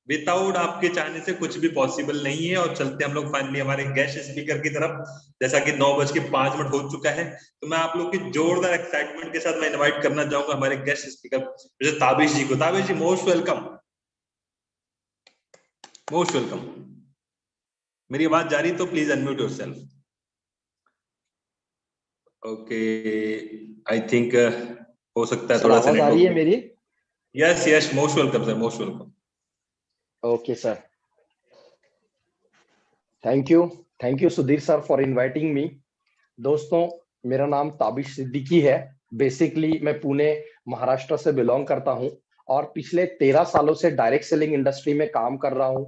Without आपके चाहने से कुछ भी पॉसिबल नहीं है। और चलते हम लोग फाइनली हमारे गेस्ट स्पीकर की तरफ, जैसा कि 9:05 हो चुका है। तो मैं आप लोग की जोरदार एक्साइटमेंट के साथ मैं इनवाइट करना चाहूंगा हमारे गेस्ट स्पीकर जैसे ताबिश जी को। ताबिश जी मोस्ट वेलकम, मोस्ट वेलकम। मेरी आवाज जा रही तो please unmute yourself. Okay, I think हो सकता है सर थोड़ा सा आवाज आ रही है नेटवर्क। मेरी? Yes yes, most welcome sir, most welcome. Okay sir, thank you Sudhir sir for inviting me. दोस्तों, मेरा नाम ताबिश सिद्दीकी है। बेसिकली मैं पुणे महाराष्ट्र से बिलोंग करता हूं और पिछले 13 सालों से डायरेक्ट सेलिंग इंडस्ट्री में काम कर रहा हूं।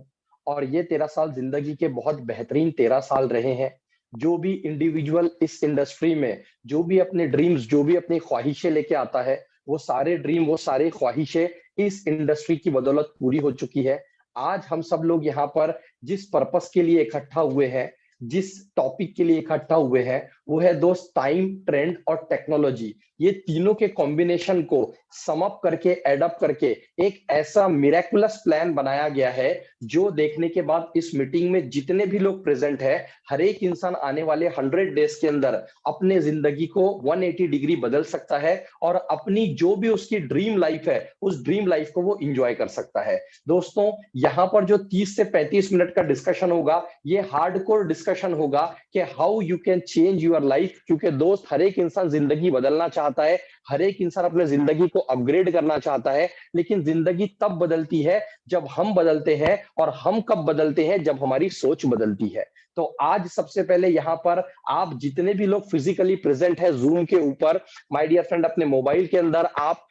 और ये 13 साल जिंदगी के बहुत बेहतरीन 13 साल रहे हैं। जो भी इंडिविजुअल इस इंडस्ट्री में जो भी अपने ड्रीम्स, जो भी अपनी ख्वाहिशें लेके आता है, वो सारे ड्रीम, वो सारी ख्वाहिशें इस इंडस्ट्री की बदौलत पूरी हो चुकी है। आज हम सब लोग यहाँ पर जिस पर्पस के लिए इकट्ठा हुए हैं, जिस टॉपिक के लिए इकट्ठा हुए हैं, वो है दोस्त टाइम, ट्रेंड और टेक्नोलॉजी। ये तीनों के कॉम्बिनेशन को सम अप करके, एड अप करके एक ऐसा मिरेकुलस प्लान बनाया गया है जो देखने के बाद इस मीटिंग में जितने भी लोग प्रेजेंट है, हर एक इंसान आने वाले 100 डेज के अंदर अपने जिंदगी को 180 डिग्री बदल सकता है और अपनी जो भी उसकी ड्रीम लाइफ है, उस ड्रीम लाइफ को वो इंजॉय कर सकता है। दोस्तों, यहाँ पर जो 30 से 35 मिनट का डिस्कशन होगा, ये हार्डकोर डिस्कशन होगा कि how you can change your life. क्योंकि दोस्त, हर एक इंसान जिंदगी बदलना चाहता है, हर एक इंसान अपने जिंदगी को अपग्रेड करना चाहता है, लेकिन जिंदगी तब बदलती है जब हम बदलते हैं। और हम कब बदलते हैं? जब हमारी सोच बदलती है। तो आज सबसे पहले यहाँ पर आप जितने भी लोग फिजिकली प्रेजेंट है जूम के ऊपर, माय डियर फ्रेंड, अपने मोबाइल के अंदर आप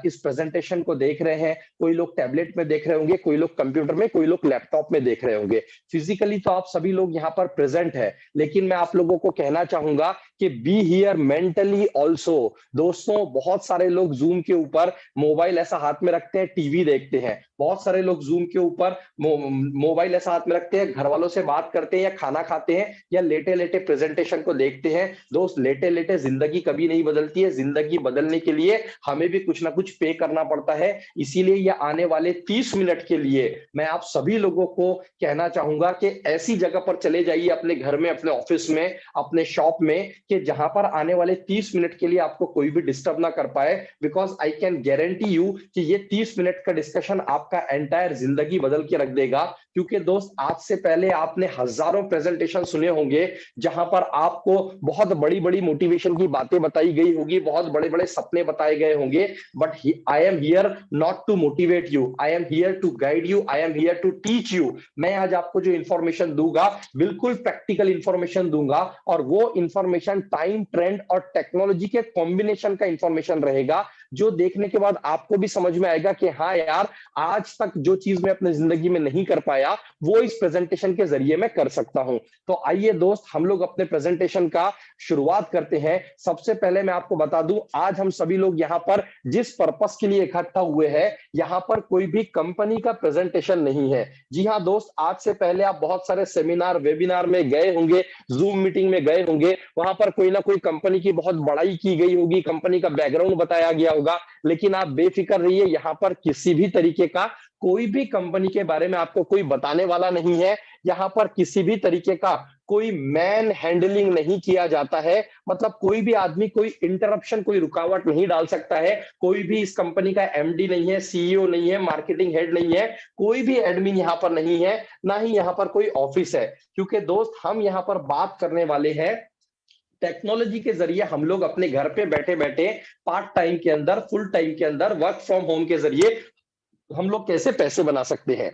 इस प्रेजेंटेशन को देख रहे हैं। कोई लोग टैबलेट में देख रहे होंगे, कोई लोग कंप्यूटर में, कोई लोग लैपटॉप में देख रहे होंगे। फिजिकली तो आप सभी लोग यहाँ पर प्रेजेंट है, लेकिन मैं आप लोगों को कहना चाहूंगा कि बी हियर मेंटली ऑल्सो। दोस्तों, बहुत सारे लोग जूम के ऊपर मोबाइल ऐसा हाथ में रखते हैं, टीवी देखते हैं। बहुत सारे लोग जूम के ऊपर मोबाइल ऐसा हाथ में रखते हैं, घर वालों से बात करते हैं, या खाना खाते हैं, या लेटे लेटे प्रेजेंटेशन को देखते हैं। दोस्त, लेटे लेटे जिंदगी कभी नहीं बदलती है। जिंदगी बदलने के लिए हमें भी कुछ ना कुछ पे करना पड़ता है। इसीलिए ये आने वाले 30 मिनट के लिए मैं आप सभी लोगों को कहना चाहूंगा कि ऐसी जगह पर चले जाइए, अपने घर में, अपने ऑफिस में, अपने शॉप में, कि जहां पर आने वाले 30 मिनट के लिए आपको कोई भी डिस्टर्ब ना कर पाए। Because I can guarantee you कि ये 30 मिनट का डिस्कशन आपका एंटायर जिंदगी बदल के रख देगा। क्योंकि दोस्त, आज से पहले आपने हजारों प्रेजेंटेशन सुने होंगे जहां पर आपको बहुत बड़ी बड़ी मोटिवेशन की बातें बताई गई होगी, बहुत बड़े बड़े सपने बताए गए होंगे। But I am here not to motivate you, I am here to guide you, I am here to teach you. मैं आज आपको जो इंफॉर्मेशन दूंगा, बिल्कुल प्रैक्टिकल इंफॉर्मेशन दूंगा, और वो इंफॉर्मेशन टाइम, ट्रेंड और टेक्नोलॉजी के कॉम्बिनेशन का इंफॉर्मेशन रहेगा, जो देखने के बाद आपको भी समझ में आएगा कि हाँ यार, आज तक जो चीज मैं अपनी जिंदगी में नहीं कर पाया, वो इस प्रेजेंटेशन के जरिए मैं कर सकता हूं। तो आइए दोस्त, हम लोग अपने प्रेजेंटेशन का शुरुआत करते हैं। सबसे पहले मैं आपको बता दूं, आज हम सभी लोग यहाँ पर जिस पर्पस के लिए इकट्ठा हुए हैं, यहाँ पर कोई भी कंपनी का प्रेजेंटेशन नहीं है। जी हाँ दोस्त, आज से पहले आप बहुत सारे सेमिनार, वेबिनार में गए होंगे, जूम मीटिंग में गए होंगे, वहां पर कोई ना कोई कंपनी की बहुत बड़ाई की गई होगी, कंपनी का बैकग्राउंड बताया गया होगा। लेकिन आप बेफिक्र रहिए, यहाँ पर किसी भी तरीके का कोई भी कंपनी के बारे में आपको कोई बताने वाला नहीं है। यहाँ पर किसी भी तरीके का कोई मैन हैंडलिंग नहीं किया जाता है। मतलब कोई भी आदमी कोई इंटरप्शन, कोई रुकावट नहीं डाल सकता है। कोई भी इस कंपनी का एमडी नहीं है, सीईओ नहीं है, मार्केटिंग हेड नहीं है, कोई भी एडमिन यहाँ पर नहीं है, ना ही यहाँ पर कोई ऑफिस है। क्योंकि दोस्त, हम यहाँ पर बात करने वाले हैं टेक्नोलॉजी के जरिए हम लोग अपने घर पे बैठे बैठे, पार्ट टाइम के अंदर, फुल टाइम के अंदर, वर्क फ्रॉम होम के जरिए हम लोग कैसे पैसे बना सकते हैं।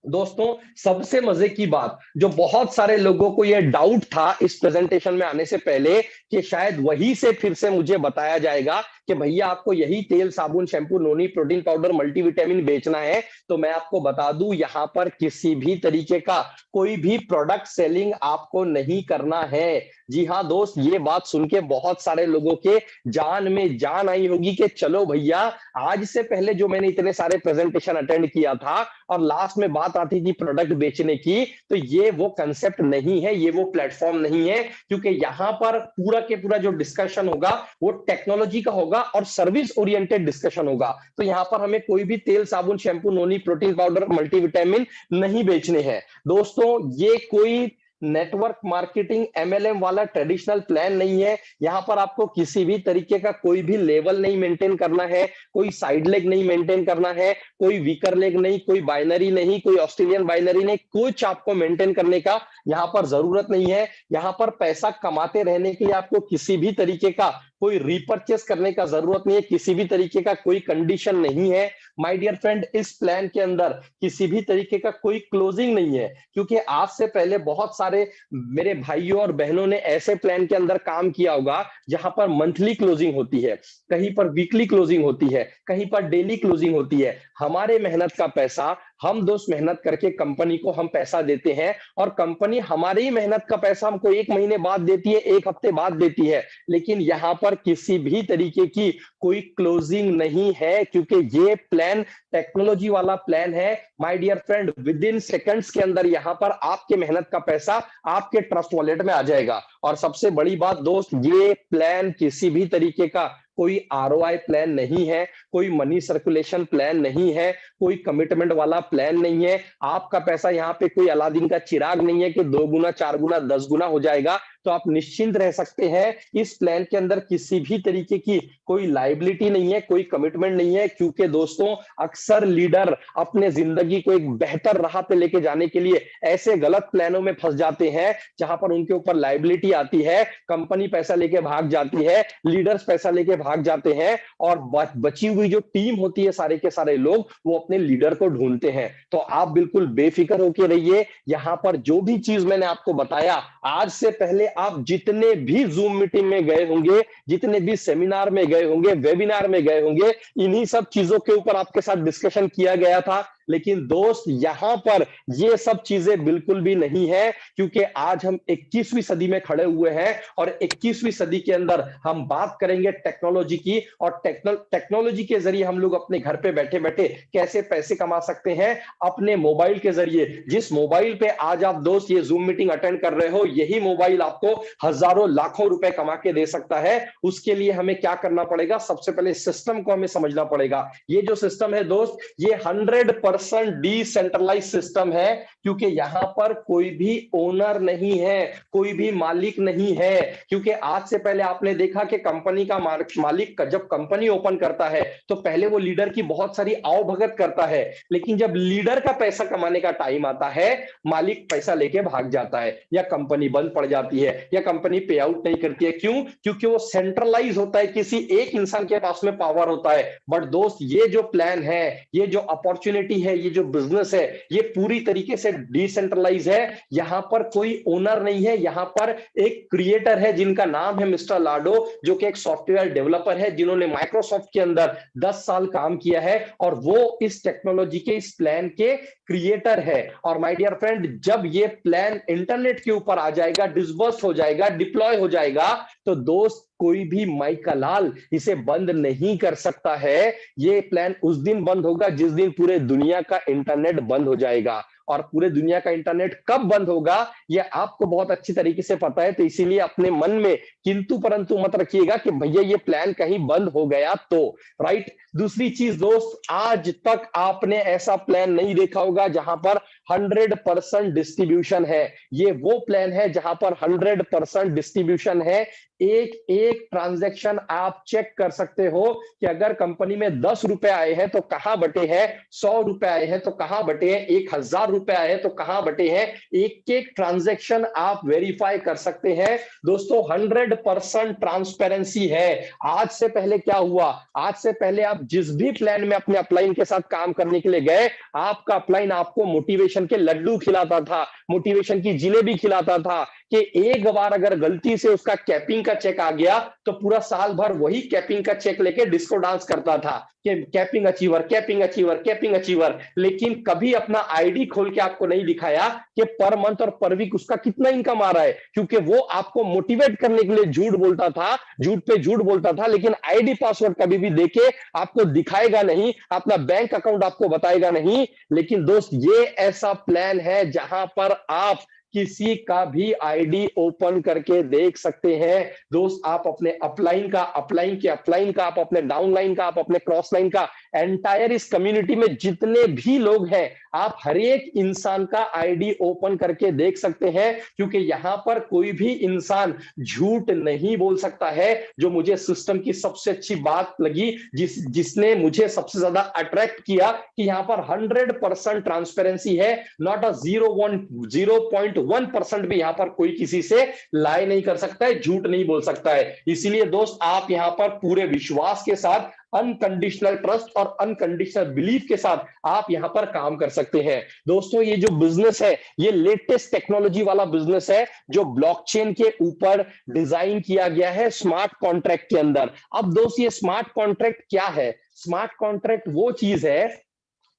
दोस्तों, सबसे मजे की बात, जो बहुत सारे लोगों को यह डाउट था इस प्रेजेंटेशन में आने से पहले, कि शायद वही से फिर से मुझे बताया जाएगा कि भैया आपको यही तेल, साबुन, शैम्पू, नोनी, प्रोटीन पाउडर, मल्टीविटामिन बेचना है। तो मैं आपको बता दूं, यहां पर किसी भी तरीके का कोई भी प्रोडक्ट सेलिंग आपको नहीं करना है। जी हाँ दोस्त, ये बात सुन के बहुत सारे लोगों के जान में जान आई होगी कि चलो भैया, आज से पहले जो मैंने इतने सारे प्रेजेंटेशन अटेंड किया था और लास्ट में बात आती थी प्रोडक्ट बेचने की, तो ये वो कंसेप्ट नहीं है, ये वो प्लेटफॉर्म नहीं है। क्योंकि यहां पर पूरा के पूरा जो डिस्कशन होगा वो टेक्नोलॉजी का होगा, होगा और सर्विस ओरिएंटेड डिस्कशन होगा। तो यहाँ पर हमें कोई भी तेल, साबुन, शैम्पू, नोनी, प्रोटीन पाउडर, मल्टीविटामिन नहीं बेचने हैं दोस्तों। ये कोई नेटवर्क मार्केटिंग एमएलएम वाला ट्रेडिशनल प्लान नहीं है। यहाँ पर आपको किसी भी तरीके का कोई भी लेवल नहीं मेंटेन करना है, कोई साइड लेग नहीं मेंटेन करना है, कोई वीकर लेग नहीं, कोई बाइनरी नहीं, कोई ऑस्ट्रेलियन बाइनरी नहीं, कुछ आपको मेंटेन करने का यहाँ पर जरूरत नहीं है। यहाँ पर पैसा कमाते रहने के लिए आपको किसी भी तरीके का कोई रिपर्चेस करने का जरूरत नहीं है, किसी भी तरीके का कोई कंडीशन नहीं है। माय डियर फ्रेंड, इस प्लान के अंदर किसी भी तरीके का कोई क्लोजिंग नहीं है, क्योंकि आज से पहले बहुत सारे मेरे भाइयों और बहनों ने ऐसे प्लान के अंदर काम किया होगा जहां पर मंथली क्लोजिंग होती है, कहीं पर वीकली क्लोजिंग होती है, कहीं पर डेली क्लोजिंग होती है। हमारे मेहनत का पैसा, हम दोस्त मेहनत करके कंपनी को हम पैसा देते हैं और कंपनी हमारी ही मेहनत का पैसा हमको 1 महीने बाद देती है, 1 हफ्ते बाद देती है। लेकिन यहाँ पर किसी भी तरीके की कोई क्लोजिंग नहीं है, क्योंकि ये प्लान टेक्नोलॉजी वाला प्लान है। My dear friend, within seconds के अंदर यहाँ पर आपके मेहनत का पैसा आपके ट्रस्ट वॉलेट में आ जाएगा। और सबसे बड़ी बात दोस्त, ये प्लान किसी भी तरीके का कोई आरओआई प्लान नहीं है, कोई मनी सर्कुलेशन प्लान नहीं है, कोई कमिटमेंट वाला प्लान नहीं है। आपका पैसा यहाँ पे कोई अलादीन का चिराग नहीं है कि 2 गुना, 4 गुना, 10 गुना हो जाएगा। तो आप निश्चिंत रह सकते हैं, इस प्लान के अंदर किसी भी तरीके की कोई लायबिलिटी नहीं है, कोई कमिटमेंट नहीं है। क्योंकि दोस्तों, अक्सर लीडर अपने जिंदगी को एक बेहतर राह पे लेके जाने के लिए ऐसे गलत प्लानों में फंस जाते हैं जहां पर उनके ऊपर लायबिलिटी आती है, कंपनी पैसा लेके भाग जाती है, लीडर्स पैसा लेके भाग जाते हैं और बची हुई जो टीम होती है, सारे के सारे लोग वो अपने लीडर को ढूंढते हैं। तो आप बिल्कुल बेफिक्र होकर रहिए। यहाँ पर जो भी चीज मैंने आपको बताया, आज से पहले आप जितने भी जूम मीटिंग में गए होंगे, जितने भी सेमिनार में गए होंगे, वेबिनार में गए होंगे, इन्हीं सब चीजों के ऊपर आपके साथ डिस्कशन किया गया था। लेकिन दोस्त, यहां पर ये सब चीजें बिल्कुल भी नहीं है, क्योंकि आज हम 21वीं सदी में खड़े हुए हैं और 21वीं सदी के अंदर हम बात करेंगे टेक्नोलॉजी की। और टेक्नोलॉजी के जरिए हम लोग अपने घर पे बैठे बैठे कैसे पैसे कमा सकते हैं अपने मोबाइल के जरिए। जिस मोबाइल पे आज आप दोस्त ये जूम मीटिंग अटेंड कर रहे हो, यही मोबाइल आपको हजारों लाखों रुपए कमा के दे सकता है। उसके लिए हमें क्या करना पड़ेगा? सबसे पहले सिस्टम को हमें समझना पड़ेगा। ये जो सिस्टम है दोस्त, ये 100% डिसेंट्रलाइज सिस्टम है, क्योंकि यहां पर कोई भी ओनर नहीं है, कोई भी मालिक नहीं है। क्योंकि आज से पहले आपने देखा कि कंपनी का मालिक जब कंपनी ओपन करता है तो पहले वो लीडर की बहुत सारी आवभगत करता है, लेकिन जब लीडर का पैसा कमाने का टाइम आता है, मालिक पैसा लेके भाग जाता है, या कंपनी बंद पड़ जाती है, या कंपनी पे आउट नहीं करती है। क्यों? क्योंकि वो सेंट्रलाइज होता है, किसी एक इंसान के पास में पावर होता है। बट दोस्त, ये जो प्लान है, ये जो अपॉर्चुनिटी है, ये जो बिजनेस है, ये पूरी तरीके से डिसेंट्रलाइज है। यहां पर कोई ओनर नहीं है, यहां पर एक क्रिएटर है जिनका नाम है मिस्टर लाडो, जो कि एक सॉफ्टवेयर डेवलपर है, जिन्होंने माइक्रोसॉफ्ट के अंदर 10 साल काम किया है और वो इस टेक्नोलॉजी के, इस प्लान के क्रिएटर है। और माय डियर फ्रेंड, जब ये प्लान इंटरनेट के ऊपर आ जाएगा, डिसबर्स हो जाएगा, डिप्लॉय हो जाएगा, तो दोस्त कोई भी माई का लाल इसे बंद नहीं कर सकता है। ये प्लान उस दिन बंद होगा जिस दिन पूरे दुनिया का इंटरनेट बंद हो जाएगा। और पूरे दुनिया का इंटरनेट कब बंद होगा ये आपको बहुत अच्छी तरीके से पता है। तो इसीलिए अपने मन में किंतु परंतु मत रखिएगा कि भैया ये प्लान कहीं बंद हो गया तो, राइट। दूसरी चीज दोस्त, आज तक आपने ऐसा प्लान नहीं देखा होगा जहां पर 100% डिस्ट्रीब्यूशन है। ये वो प्लान है जहां पर 100% डिस्ट्रीब्यूशन है। एक एक ट्रांजैक्शन आप चेक कर सकते हो कि अगर कंपनी में 10 रुपए आए हैं तो कहां बटे हैं, 100 रुपए आए हैं तो कहां बटे हैं, 1000 रुपए आए हैं तो कहां बटे हैं। एक एक ट्रांजैक्शन आप वेरीफाई कर सकते हैं दोस्तों। 100% ट्रांसपेरेंसी है। आज से पहले क्या हुआ? आज से पहले आप जिस भी प्लान में अपने अपलाइन के साथ काम करने के लिए गए, आपका अपलाइन आपको मोटिवेशन के लड्डू खिलाता था, मोटिवेशन की जिलेबी खिलाता था कि एक बार अगर गलती से उसका कैपिंग का चेक आ गया तो पूरा साल भर वही कैपिंग का चेक लेके डिस्को डांस करता था कि capping achiever, capping achiever, capping achiever. लेकिन कभी अपना आईडी खोल के आपको नहीं दिखाया कि पर मंथ और पर वीक उसका कितना इनकम आ रहा है, क्योंकि वो आपको मोटिवेट करने के लिए झूठ बोलता था, झूठ पे झूठ बोलता था, लेकिन आईडी पासवर्ड कभी भी देके आपको दिखाएगा नहीं, अपना बैंक अकाउंट आपको बताएगा नहीं। लेकिन दोस्त, ये ऐसा प्लान है जहां पर आप किसी का भी आईडी ओपन करके देख सकते हैं। दोस्त, आप अपने अपलाइन का, अपलाइन के अपलाइन का, आप अपने डाउनलाइन का, आप अपने क्रॉस लाइन का, एंटायर इस कम्युनिटी में जितने भी लोग हैं, आप हर एक इंसान का आईडी ओपन करके देख सकते हैं, क्योंकि यहां पर कोई भी इंसान झूठ नहीं बोल सकता है। जो मुझे सिस्टम की सबसे अच्छी बात लगी, जिसने मुझे सबसे ज्यादा अट्रैक्ट किया, कि यहां पर 100% ट्रांसपेरेंसी है। नॉट अ 0.1% भी यहां पर कोई किसी से लाई नहीं कर सकता है, झूठ नहीं बोल सकता है। इसीलिए दोस्त, आप यहां पर पूरे विश्वास के साथ, अनकंडीशनल ट्रस्ट और अनकंडीशनल बिलीफ के साथ आप यहां पर काम कर सकते हैं। दोस्तों, ये जो बिजनेस है, ये लेटेस्ट टेक्नोलॉजी वाला बिजनेस है, जो ब्लॉकचेन के ऊपर डिजाइन किया गया है, स्मार्ट कॉन्ट्रैक्ट के अंदर। अब दोस्त, ये स्मार्ट कॉन्ट्रैक्ट क्या है? स्मार्ट कॉन्ट्रैक्ट वो चीज है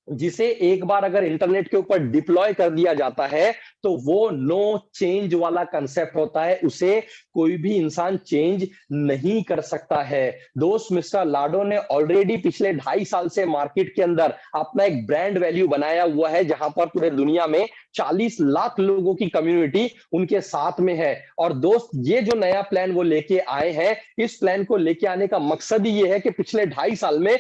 जिसे एक बार अगर इंटरनेट के ऊपर डिप्लॉय कर दिया जाता है, तो वो नो चेंज वाला कंसेप्ट होता है, उसे कोई भी इंसान चेंज नहीं कर सकता है। दोस्त, मिस्टर लाडो ने ऑलरेडी पिछले 2.5 साल से मार्केट के अंदर अपना एक ब्रांड वैल्यू बनाया हुआ है, जहां पर पूरे दुनिया में 40 लाख लोगों की कम्युनिटी उनके साथ में है। और दोस्त, ये जो नया प्लान वो लेके आए हैं, इस प्लान को लेके आने का मकसद ही ये है कि पिछले 2.5 साल में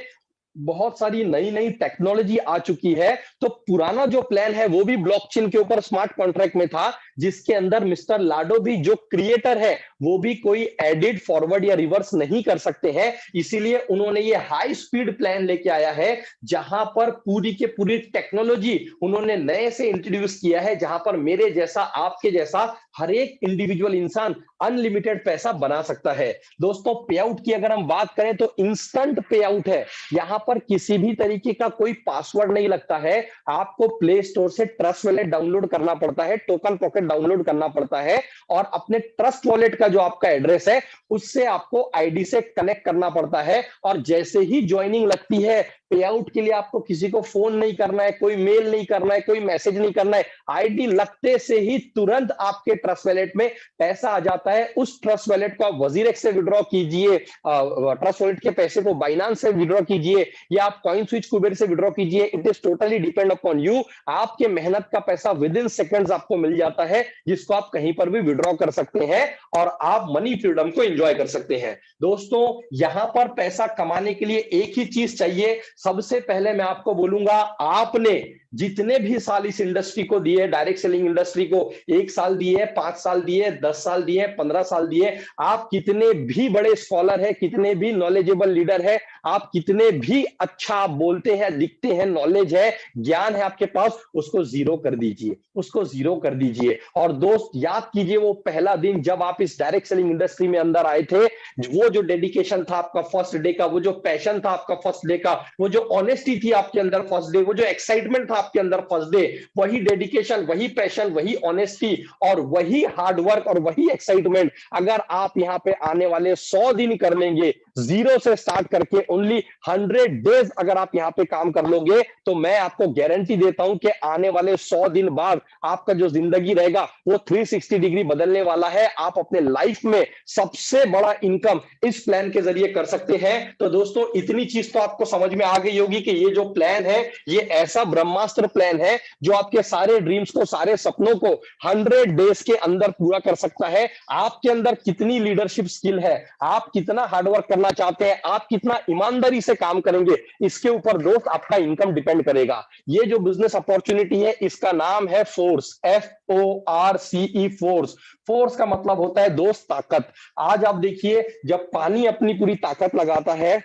बहुत सारी नई नई टेक्नोलॉजी आ चुकी है। तो पुराना जो प्लान है वो भी ब्लॉकचेन के ऊपर स्मार्ट कॉन्ट्रैक्ट में था, जिसके अंदर मिस्टर लाडो भी जो क्रिएटर है, वो भी कोई एडिट, फॉरवर्ड या रिवर्स नहीं कर सकते हैं। इसीलिए उन्होंने ये हाई स्पीड प्लान लेके आया है, जहां पर पूरी के पूरी टेक्नोलॉजी उन्होंने नए से इंट्रोड्यूस किया है, जहां पर मेरे जैसा, आपके जैसा हर एक इंडिविजुअल इंसान अनलिमिटेड पैसा बना सकता है। दोस्तों, पे आउट की अगर हम बात करें तो इंस्टेंट पे आउट है। यहां पर किसी भी तरीके का कोई पासवर्ड नहीं लगता है। आपको प्ले स्टोर से ट्रस्ट वॉलेट डाउनलोड करना पड़ता है, टोकन पॉकेट डाउनलोड करना पड़ता है, और अपने ट्रस्ट वॉलेट का जो आपका एड्रेस है, उससे आपको आईडी से कनेक्ट करना पड़ता है। और जैसे ही ज्वाइनिंग लगती है, पे आउट के लिए आपको किसी को फोन नहीं करना है, कोई मेल नहीं करना है, कोई मैसेज नहीं करना है। आईडी लगते से ही तुरंत आपके ट्रस्ट वॉलेट में पैसा आ जाता है। उस ट्रस्ट वॉलेट को आप वजीरेक्स से विड्रॉ कीजिए, ट्रस्ट वॉलेट के पैसे को बाइनांस से विड्रॉ कीजिए, या आप कॉइन स्विच कुबेर से विड्रॉ कीजिए। It is totally depend upon you. आपके मेहनत का पैसा विद इन सेकंड्स आपको मिल जाता है, जिसको आप कहीं पर भी विड्रॉ कर सकते हैं, और आप मनी फ्रीडम को एंजॉय कर सकते हैं। दोस्तों, यहां पर पैसा कमाने के लिए एक ही चीज चाहिए। सबसे पहले मैं आपको बोलूंगा, आपने जितने भी साल इस इंडस्ट्री को दिए, डायरेक्ट सेलिंग इंडस्ट्री को, 1 साल दिए, 5 साल दिए, 10 साल दिए, 15 साल दिए, आप कितने भी बड़े स्कॉलर है, कितने भी नॉलेजेबल लीडर है, आप कितने भी अच्छा बोलते हैं, लिखते हैं, नॉलेज है, ज्ञान है आपके पास, उसको जीरो कर दीजिए, उसको जीरो कर दीजिए। और दोस्त, याद कीजिए वो पहला दिन जब आप इस डायरेक्ट सेलिंग इंडस्ट्री में अंदर आए थे, वो जो डेडिकेशन था आपका फर्स्ट डे का, वो जो पैशन था आपका फर्स्ट डे का, वो जो ऑनेस्टी थी आपके अंदर फर्स्ट डे, वो जो एक्साइटमेंट था आपके अंदर फर्स्ट डे, वही डेडिकेशन, वही पैशन, वही ऑनेस्टी और वही हार्डवर्क और वही एक्साइटमेंट अगर आप यहां पे आने वाले 100 दिन कर लेंगे, जीरो से स्टार्ट करके ओनली 100 डेज अगर आप यहां पे काम कर लोगे, तो मैं आपको गारंटी देता हूं कि आने वाले 100 दिन बाद आपका जो जिंदगी रहेगा वो 360 डिग्री बदलने वाला है। आप अपने लाइफ में सबसे बड़ा इनकम इस प्लान के जरिए कर सकते हैं। तो दोस्तों, इतनी चीज तो आपको समझ में आ गई होगी कि ये जो प्लान है, ये ऐसा ब्रह्मास्त्र प्लान है जो आपके सारे ड्रीम्स को, सारे सपनों को 100 डेज के अंदर पूरा कर सकता है। आपके अंदर कितनी लीडरशिप स्किल है, आप कितना हार्डवर्क करना चाहते हैं, आप कितना ईमानदारी से काम करेंगे, इसके ऊपर दोस्त आपका इनकम डिपेंड करेगा। ये जो बिजनेस अपॉर्चुनिटी है, इसका नाम है फोर्स, FORCE, फोर्स। फोर्स का मतलब होता है दोस्त ताकत। आज आप देखिए, जब पानी अपनी पूरी ताकत लगाता है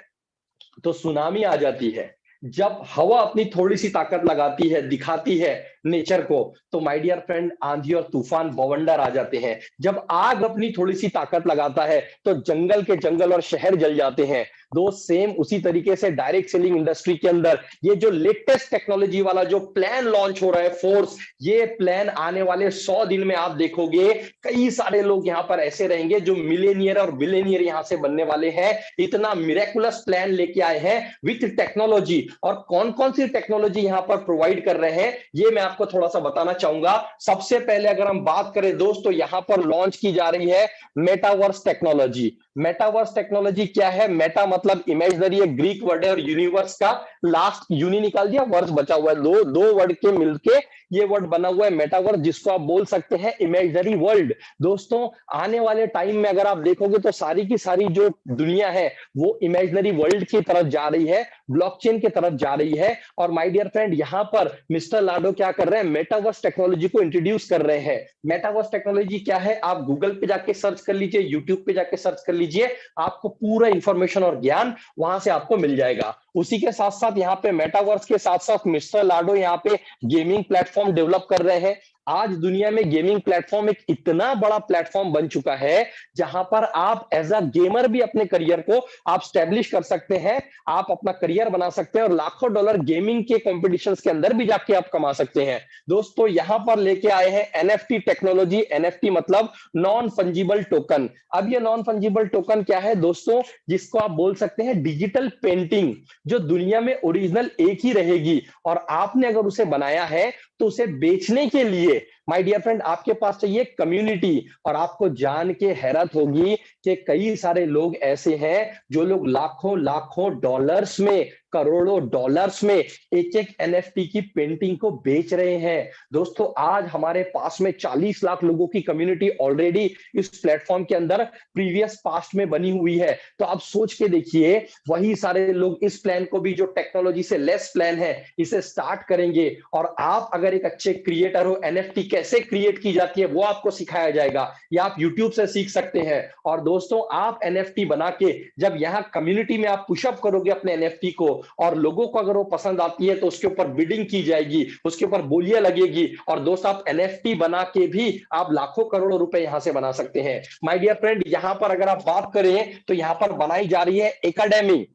तो सुनामी आ जाती है। जब हवा अपनी थोड़ी सी ताकत लगाती है, दिखाती है नेचर को, तो माय डियर फ्रेंड, आंधी और तूफान बवंडर आ जाते हैं। जब आग अपनी थोड़ी सी ताकत लगाता है तो जंगल के जंगल और शहर जल जाते हैं। दो सेम उसी तरीके से डायरेक्ट सेलिंग इंडस्ट्री के अंदर ये जो लेटेस्ट टेक्नोलॉजी वाला जो प्लान लॉन्च हो रहा है फोर्स, ये प्लान आने वाले 100 दिन में आप देखोगे कई सारे लोग यहां पर ऐसे रहेंगे जो मिलेनियर और बिलेनियर यहां से बनने वाले हैं। इतना मिरेकुलस प्लान लेके आए हैं विथ टेक्नोलॉजी। और कौन कौन सी टेक्नोलॉजी यहां पर प्रोवाइड कर रहे हैं, ये मैं आपको थोड़ा सा बताना चाहूंगा। सबसे पहले अगर हम बात करें दोस्तों, यहां पर लॉन्च की जा रही है मेटावर्स टेक्नोलॉजी। मेटावर्स टेक्नोलॉजी क्या है? मेटा मतलब इमेजिनरी, ग्रीक वर्ड है, और यूनिवर्स का लास्ट यूनि निकाल दिया, वर्स बचा हुआ है, दो वर्ड के मिलके ये वर्ड बना हुआ है मेटावर्स, जिसको आप बोल सकते हैं इमेजिनरी वर्ल्ड। दोस्तों आने वाले टाइम में अगर आप देखोगे तो सारी की सारी जो दुनिया है वो इमेजिनरी वर्ल्ड की तरफ जा रही है, ब्लॉकचेन की तरफ जा रही है। और माय डियर फ्रेंड, यहां पर मिस्टर लाडो क्या कर रहे हैं, मेटावर्स टेक्नोलॉजी को इंट्रोड्यूस कर रहे हैं। मेटावर्स टेक्नोलॉजी क्या है, आप गूगल पे जाके सर्च कर लीजिए, यूट्यूब पे जाके सर्च कर लीजिए, आपको पूरा इंफॉर्मेशन और ज्ञान वहां से आपको मिल जाएगा। उसी के साथ साथ यहाँ पे मेटावर्स के साथ साथ मिस्टर लाडो यहाँ पे गेमिंग प्लेटफॉर्म डेवलप कर रहे हैं। आज दुनिया में गेमिंग प्लेटफॉर्म एक इतना बड़ा प्लेटफॉर्म बन चुका है जहां पर आप एज अ गेमर भी अपने करियर को आप स्टैब्लिश कर सकते हैं, आप अपना करियर बना सकते हैं और लाखों डॉलर गेमिंग के कॉम्पिटिशंस के अंदर भी जाके आप कमा सकते हैं। दोस्तों यहां पर लेके आए हैं एनएफटी टेक्नोलॉजी। एनएफटी मतलब नॉन फंजिबल टोकन। अब ये नॉन फंजिबल टोकन क्या है दोस्तों, जिसको आप बोल सकते हैं डिजिटल पेंटिंग, जो दुनिया में ओरिजिनल एक ही रहेगी और आपने अगर उसे बनाया है तो उसे बेचने के लिए माय डियर फ्रेंड आपके पास चाहिए कम्युनिटी। और आपको जान के हैरत होगी कि कई सारे लोग ऐसे हैं जो लोग लाखों लाखों डॉलर्स में, करोड़ों डॉलर्स में एक एक एनएफटी की पेंटिंग को बेच रहे हैं। दोस्तों आज हमारे पास में 40 लाख लोगों की कम्युनिटी ऑलरेडी इस प्लेटफॉर्म के अंदर प्रीवियस पास्ट में बनी हुई है। तो आप सोच के देखिए, वही सारे लोग इस प्लान को भी, जो टेक्नोलॉजी से लेस प्लान है, इसे स्टार्ट करेंगे। और आप अगर एक अच्छे क्रिएटर हो, एनएफटी कैसे क्रिएट की जाती है वो आपको सिखाया जाएगा, या आप यूट्यूब से सीख सकते हैं। और दोस्तों आप एनएफटी बना के जब यहाँ कम्युनिटी में आप पुशअप करोगे अपने एनएफटी को, और लोगों को अगर वो पसंद आती है तो उसके ऊपर बिडिंग की जाएगी, उसके ऊपर बोलियां लगेगी। और दोस्त आप एनएफटी बना के भी आप लाखों करोड़ों रुपए यहां से बना सकते हैं। माय डियर फ्रेंड यहां पर अगर आप बात करें तो यहां पर बनाई जा रही है एकेडमी।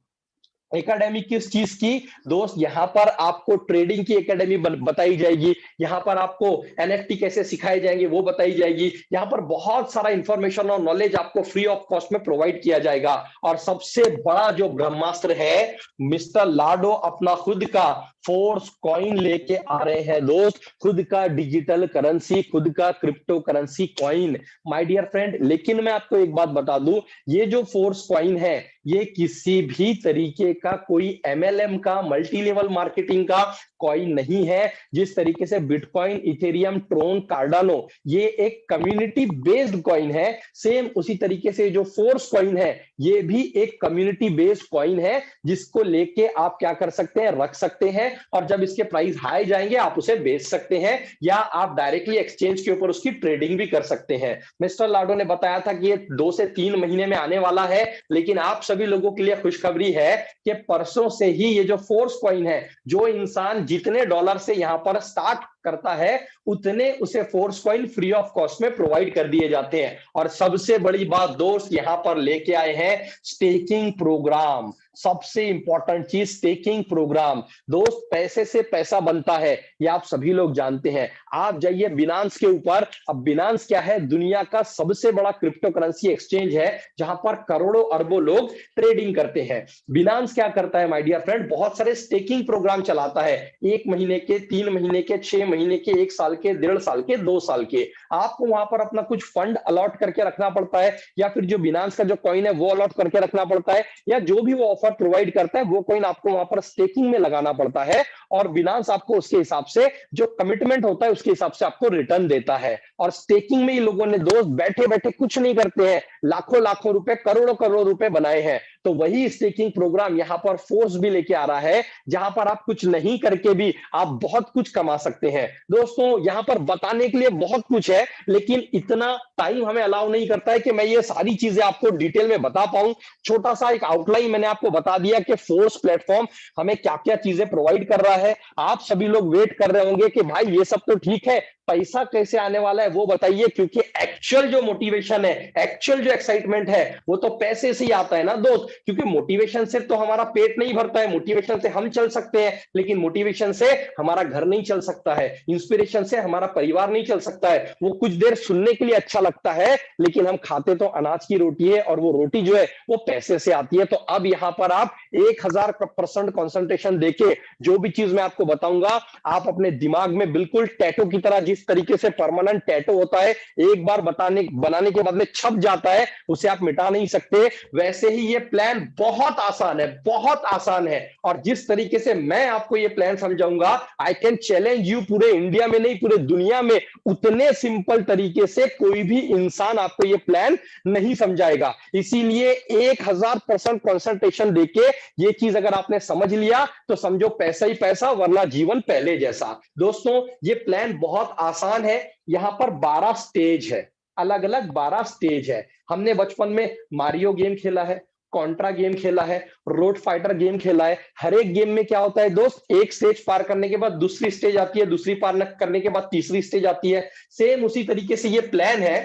एकेडमी किस चीज की दोस्त, यहां पर आपको ट्रेडिंग की एकेडमी बताई जाएगी, यहां पर आपको एनएफटी कैसे सिखाए जाएंगे वो बताई जाएगी। यहां पर बहुत सारा इंफॉर्मेशन और नॉलेज आपको फ्री ऑफ कॉस्ट में प्रोवाइड किया जाएगा। और सबसे बड़ा जो ब्रह्मास्त्र है, मिस्टर लाडो अपना खुद का फोर्स कॉइन लेके आ रहे हैं दोस्त, खुद का डिजिटल करेंसी, खुद का crypto currency coin my dear friend. लेकिन मैं आपको एक बात बता दूं, ये जो फोर्स कॉइन है ये किसी भी तरीके का कोई एमएलएम का, मल्टी लेवल मार्केटिंग का कॉइन नहीं है। जिस तरीके से बिटकॉइन, इथेरियम, ट्रोन, कार्डानो ये एक कम्युनिटी बेस्ड कॉइन है, सेम उसी तरीके से जो फोर्स कॉइन है ये भी एक कम्युनिटी बेस्ड कॉइन है, जिसको लेके आप क्या कर सकते हैं, रख सकते हैं। और जब इसके प्राइस हाई जाएंगे आप उसे बेच सकते हैं, या आप डायरेक्टली एक्सचेंज के ऊपर उसकी ट्रेडिंग भी कर सकते हैं। मिस्टर लाडो ने बताया था कि ये 2 से 3 महीने में आने वाला है, लेकिन आप सभी लोगों के लिए खुशखबरी है कि परसों से ही ये जो फोर्स कॉइन है, जो इंसान जितने डॉलर से यहां पर स्टार्ट करता है उतने उसे force coin free of cost में प्रोवाइड कर दिए जाते हैं। और सबसे बड़ी बात दोस्त, यहां पर लेके आए हैं स्टेकिंग प्रोग्राम। सबसे इंपॉर्टेंट चीज स्टेकिंग प्रोग्राम। दोस्त पैसे से पैसा बनता है ये आप सभी लोग जानते हैं। आप जाइए बिनांस के ऊपर। अब बिनांस क्या है, दुनिया का सबसे बड़ा क्रिप्टो करेंसी एक्सचेंज है जहां पर करोड़ों अरबों लोग ट्रेडिंग करते हैं। बिनांस क्या करता है माय डियर फ्रेंड, बहुत सारे स्टेकिंग प्रोग्राम चलाता है, 1 महीने के, 3 महीने के, 6 महीने के, 1 साल के, 1.5 साल के, 2 साल के। आपको वहां पर अपना कुछ फंड अलॉट करके रखना पड़ता है, या फिर जो बिनांस का जो कॉइन है वो अलॉट करके रखना पड़ता है, या जो भी वो ऑफर प्रोवाइड करता है वो कॉइन आपको वहां पर स्टेकिंग में लगाना पड़ता है। और बिनांस आपको उसके हिसाब से जो कमिटमेंट होता है उसके हिसाब से आपको रिटर्न देता है। और स्टेकिंग में ये लोगों ने दोस्त बैठे बैठे कुछ नहीं करते हैं, लाखों लाखों रुपए, करोड़ों करोड़ रुपए बनाए हैं। तो वही स्टेकिंग प्रोग्राम यहां पर फोर्स भी लेके आ रहा है, जहां पर आप कुछ नहीं करके भी आप बहुत कुछ कमा सकते हैं। दोस्तों यहां पर बताने के लिए बहुत कुछ है, लेकिन इतना टाइम हमें अलाउ नहीं करता है कि मैं ये सारी चीजें आपको डिटेल में बता पाऊं। छोटा सा एक आउटलाइन मैंने आपको बता दिया कि फोर्स प्लेटफॉर्म हमें क्या क्या चीजें प्रोवाइड कर रहा है। आप सभी लोग वेट कर रहे होंगे कि भाई ये सब तो ठीक है, पैसा कैसे आने वाला है वो बताइए, क्योंकि एक्चुअल जो मोटिवेशन है, एक्चुअल जो एक्साइटमेंट है वो तो पैसे से ही आता है ना दोस्त। क्योंकि मोटिवेशन से तो हमारा पेट नहीं भरता है, मोटिवेशन से हम चल सकते हैं लेकिन मोटिवेशन से हमारा घर नहीं चल सकता है, इंस्पिरेशन से हमारा परिवार नहीं चल सकता है। वो कुछ देर सुनने के लिए अच्छा लगता है, लेकिन हम खाते तो अनाज की रोटी है, और वो रोटी जो है वो पैसे से आती है। तो अब यहां पर आप 1000% कंसंट्रेशन देके जो भी चीज मैं आपको बताऊंगा आप अपने दिमाग में बिल्कुल टैटू की तरह, जिस तरीके से परमानेंट टैटू होता है, एक बार बनाने के बाद में छप जाता है, उसे आप मिटा नहीं सकते, वैसे ही ये प्लान बहुत आसान है, बहुत आसान है। और जिस तरीके से मैं आपको ये प्लान समझाऊंगा, आई कैन चैलेंज यू, पूरे इंडिया में नहीं पूरे दुनिया में उतने सिंपल तरीके से कोई भी इंसान आपको ये प्लान नहीं समझाएगा। इसीलिए 1000% कंसंट्रेशन देके ये चीज अगर आपने समझ लिया तो समझो पैसा ही पैसा, वरना जीवन पहले जैसा। दोस्तों ये प्लान बहुत आसान है। यहां पर 12 स्टेज है, अलग अलग 12 स्टेज है। हमने बचपन में मारियो गेम खेला है, कॉन्ट्रा गेम खेला है, रोड फाइटर गेम खेला है। हर एक गेम में क्या होता है दोस्त, एक स्टेज पार करने के बाद दूसरी स्टेज आती है, दूसरी पार करने के बाद तीसरी स्टेज आती है। सेम उसी तरीके से ये प्लान है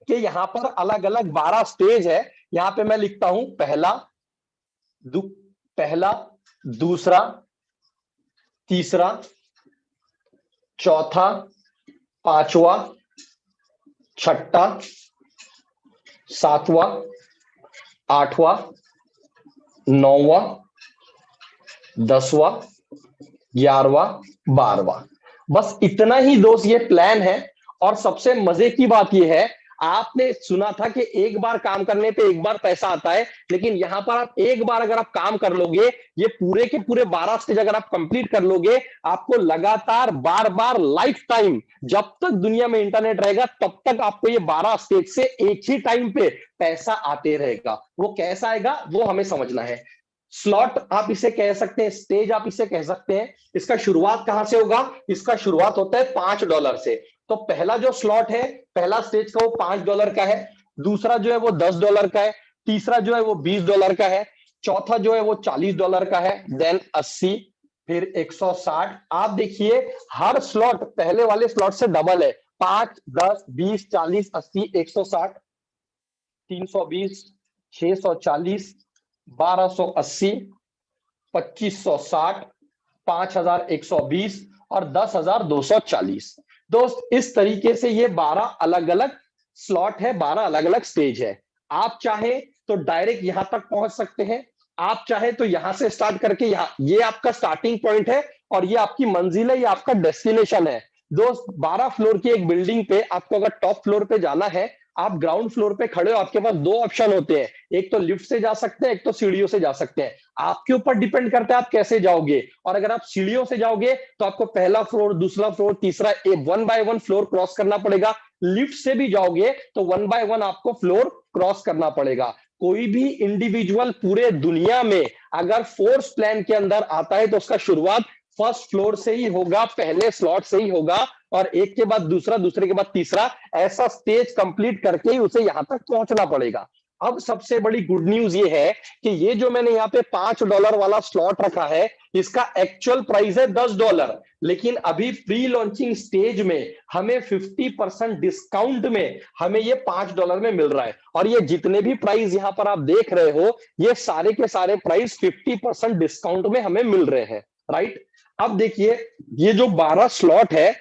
कि यहां पर अलग अलग 12 स्टेज है। यहां पे मैं लिखता हूं पहला, दूसरा, तीसरा, चौथा, पांचवा, छठा, सातवां, आठवां, नौवां, 10वां, 11वां, 12वां। बस इतना ही दोस्त ये प्लान है। और सबसे मजे की बात ये है, आपने सुना था कि एक बार काम करने पे एक बार पैसा आता है, लेकिन यहां पर आप एक बार अगर आप काम कर लोगे, ये पूरे के पूरे 12 स्टेज अगर आप कंप्लीट कर लोगे, आपको लगातार बार बार लाइफ टाइम, जब तक दुनिया में इंटरनेट रहेगा तब तक आपको ये 12 स्टेज से एक ही टाइम पे पैसा आते रहेगा। वो कैसा आएगा वो हमें समझना है। स्लॉट आप इसे कह सकते हैं, स्टेज आप इसे कह सकते हैं। इसका शुरुआत कहां से होगा, इसका शुरुआत होता है $5 से। तो पहला जो स्लॉट है, पहला स्टेज का, वो $5 का है। दूसरा जो है वो $10 का है। तीसरा जो है वो $20 का है। चौथा जो है वो $40 का है। देन 80, फिर 160। आप देखिए हर स्लॉट पहले वाले स्लॉट से डबल है। 5, 10, 20, 40, 80, 160, 320, 640, 1280, 2560, 5120 और 10240। दोस्त इस तरीके से ये 12 अलग अलग स्लॉट है, 12 अलग अलग स्टेज है। आप चाहे तो डायरेक्ट यहां तक पहुंच सकते हैं, आप चाहे तो यहां से स्टार्ट करके यहां, ये आपका स्टार्टिंग पॉइंट है और ये आपकी मंजिल है, ये आपका डेस्टिनेशन है। दोस्त 12 फ्लोर की एक बिल्डिंग पे आपको अगर टॉप फ्लोर पे जाना है, आप ग्राउंड फ्लोर पे खड़े हो, आपके पास दो ऑप्शन होते हैं, एक तो लिफ्ट से जा सकते हैं, एक तो सीढ़ियों से जा सकते हैं। आपके ऊपर डिपेंड करता है आप कैसे जाओगे। और अगर आप सीढ़ियों से जाओगे तो आपको पहला फ्लोर, दूसरा फ्लोर, तीसरा, 1 बाय 1 फ्लोर क्रॉस करना पड़ेगा। लिफ्ट से भी जाओगे तो 1 बाय 1 आपको फ्लोर क्रॉस करना पड़ेगा। कोई भी इंडिविजुअल पूरे दुनिया में अगर फोर्स प्लान के अंदर आता है तो उसका शुरुआत फर्स्ट फ्लोर से ही होगा, पहले स्लॉट से ही होगा, और एक के बाद दूसरा, दूसरे के बाद तीसरा, ऐसा स्टेज कंप्लीट करके ही उसे यहां तक पहुंचना पड़ेगा। अब सबसे बड़ी गुड न्यूज ये है कि ये जो मैंने यहाँ पे $5 वाला स्लॉट रखा है, इसका एक्चुअल प्राइस है $10, लेकिन अभी प्री लॉन्चिंग स्टेज में हमें 50% डिस्काउंट में हमें ये $5 में मिल रहा है। और ये जितने भी प्राइस यहाँ पर आप देख रहे हो, ये सारे के सारे प्राइस 50% डिस्काउंट में हमें मिल रहे हैं, राइट। अब देखिए ये जो 12 स्लॉट है,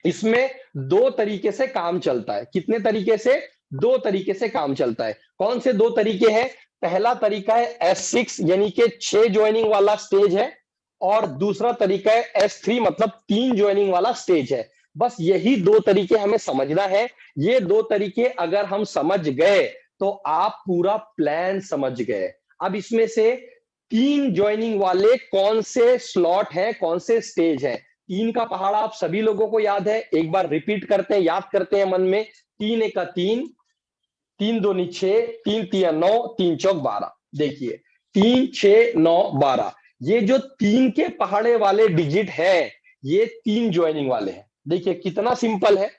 इसमें दो तरीके से काम चलता है। कितने तरीके से? दो तरीके से काम चलता है। कौन से दो तरीके हैं? पहला तरीका है S6 यानी कि 6 ज्वाइनिंग वाला स्टेज है, और दूसरा तरीका है S3 मतलब 3 ज्वाइनिंग वाला स्टेज है। बस यही दो तरीके हमें समझना है। ये दो तरीके अगर हम समझ गए तो आप पूरा प्लान समझ गए। अब इसमें से 3 ज्वाइनिंग वाले कौन से स्लॉट है, कौन से स्टेज है? 3 का पहाड़ा आप सभी लोगों को याद है, एक बार रिपीट करते हैं, याद करते हैं मन में। 3 एका 3, 3 दूनी 6, 3 तिया 9, 3 चौक 12। देखिए 3, 6, 9, 12, ये जो 3 के पहाड़े वाले डिजिट है, ये 3 ज्वाइनिंग वाले हैं। देखिए कितना सिंपल है।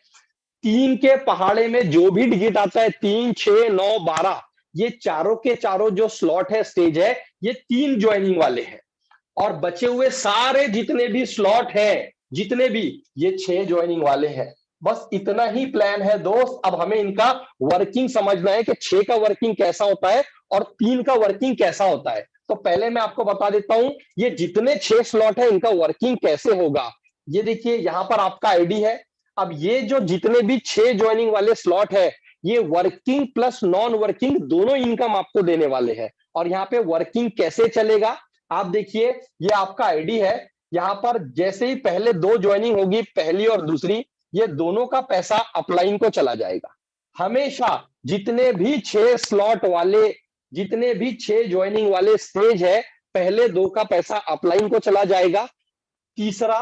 3 के पहाड़े में जो भी डिजिट आता है, 3, 6, 9, 12, ये चारों के चारों जो स्लॉट है, स्टेज है, ये 3 ज्वाइनिंग वाले हैं। और बचे हुए सारे जितने भी स्लॉट हैं, जितने भी, ये 6 ज्वाइनिंग वाले हैं। बस इतना ही प्लान है दोस्त। अब हमें इनका वर्किंग समझना है कि 6 का वर्किंग कैसा होता है और 3 का वर्किंग कैसा होता है। तो पहले मैं आपको बता देता हूं ये जितने 6 स्लॉट है इनका वर्किंग कैसे होगा। ये देखिए यहां पर आपका आईडी है। अब ये जो जितने भी 6 ज्वाइनिंग वाले स्लॉट है, ये वर्किंग प्लस नॉन वर्किंग दोनों इनकम आपको देने वाले हैं। और यहाँ पे वर्किंग कैसे चलेगा, आप देखिए ये आपका आईडी है, यहाँ पर जैसे ही पहले दो ज्वाइनिंग होगी, पहली और दूसरी, ये दोनों का पैसा अपलाइन को चला जाएगा। हमेशा जितने भी 6 स्लॉट वाले, जितने भी 6 ज्वाइनिंग वाले स्टेज है, पहले दो का पैसा अपलाइन को चला जाएगा, तीसरा,